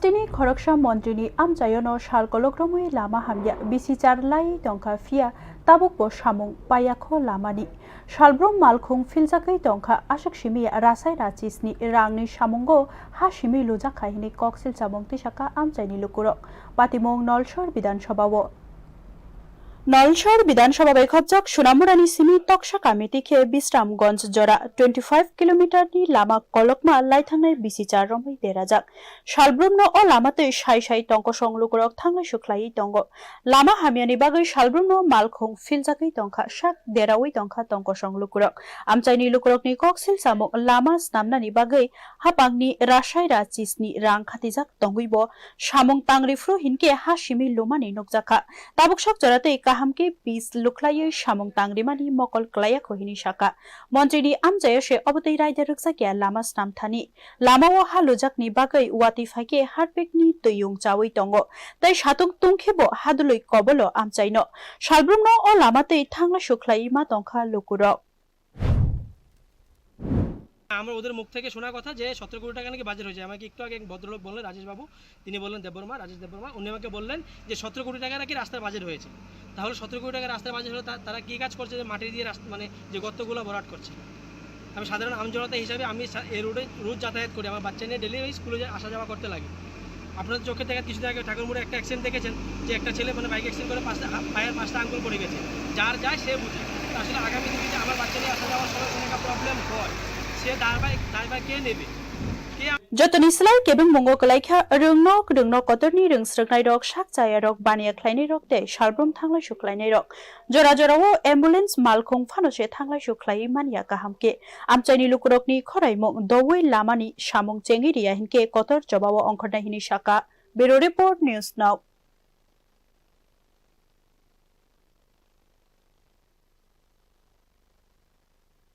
Rastini Khoroksa Montrini Amjayono Shalkolokromi Lama Hamya Bisichar Lai Donka Fia Tabukbo Shamung Payakho Lamani Shalbrum Malkhung Filzakai Donka Ashakshimi Rasai Rachisni Rangni Shamungo Hashimi Lujakahini Koksil Chamong Tishaka Amjaini Lukurok Patimong Nolshor Bidan Shobawo Nalchar বিধানসভা বেখবজাক সোনামুরানি সিমি তকসা কামিতিখে বিশ্রামগঞ্জ জরা 25 কিলোমিটারনি লামা কলকমা লাইথাংনাই বিসিচার রमै দেরাজাক শালব্রুমনো ও লামাতে সাই সাই টঙ্ক সংলুকরক থাংনাই সুখলাই টঙ্গ লামা হামিয়ানি বাগৈ শালব্রুমনো মালখং ফিলজাकै টংখা শাক দেরাওই টংখা টঙ্ক সংলুকরক আমচাইনি লুকরকনি কক্সিল সামো লামা স্নামনানি বাগৈ হাপাংনি রাসাই রাচিসনি রাং খাতিজাক টঙ্গুইব সামং তাংরিফ্রু হিনকে Hashimi লুমানি নকজাখা তাবুকসক জরাতে কাহামকে piece লুখলাयै সামং তাংরিমানি মকল ক্লায়া কহিনি শাখা মন্ত্রীনি আমজায়সে অবতৈ রাইদে রুকজাকিয়া লামা স্নামথানি লামাও হালুজাকনি বাগৈ ওয়াতিফাইকে হারপেকনি তৈয়ং চাওই টঙ্গ তাই সাতুং তুংখেবো হাদুলই কবল আমচাইনো শালব্রুমনো ও লামাতেই থাংলা সুখলাই মা টংখা লুকুরক আমরা ওদের মুখ থেকে শোনা কথা যে 17 কোটি টাকা নাকি বাজেট হয়েছে। আমাকে একটু আগে এক ভদ্রলোক বললেন, রাজেশ বাবু, তিনি বললেন রাজেশ দেববর্মা, উনি আমাকে বললেন যে 17 কোটি টাকা নাকি রাস্তার বাজেট হয়েছে। তাহলে 17 কোটি টাকা রাস্তার বাজেট হলে তারা কি কাজ করছে যে মাটি দিয়ে রাস্তা মানে যে গর্তগুলো ভরাট করছে। আমি সাধারণ আমজনতা হিসাবে আমি এই রোজ যাতায়াত করি, আমার বাচ্চা নিয়ে ডেলি স্কুলে আসা যাওয়া করতে লাগে। আপনাদের চোখে দেখা কিছুদিন আগে ঠাকুরমুড়ে একটা অ্যাক্সিডেন্ট দেখেছেন যে একটা ছেলে মানে বাইক অ্যাক্সিডেন্ট করে পায়ের 5টা আঙ্গুল পড়ে গেছে। যার যায় সে বুঝে। আসলে আগামী দিনে যে আমার বাচ্চা নিয়ে আসা যাওয়ার সময় কোনো একটা প্রবলেম হয়, সে দায়ভার কে নেবে? Jotoni Slai Kebing Mongo Kalaika Rung Kotorni Rung Strugnai Rock Shak Chaya Rock Bania Kleini Rock De Shalbrum Tangla Shuklaini Rock Jora Jorawo Ambulance Malkong Fanoshe Tangla Shuklai Mania Kahamke Amchaini Lukurokni Koraimo Dowe Lamani Shamong Chengiria Hinke Kotor Jobawo Onkorna Hini Shaka Bureau Report News Now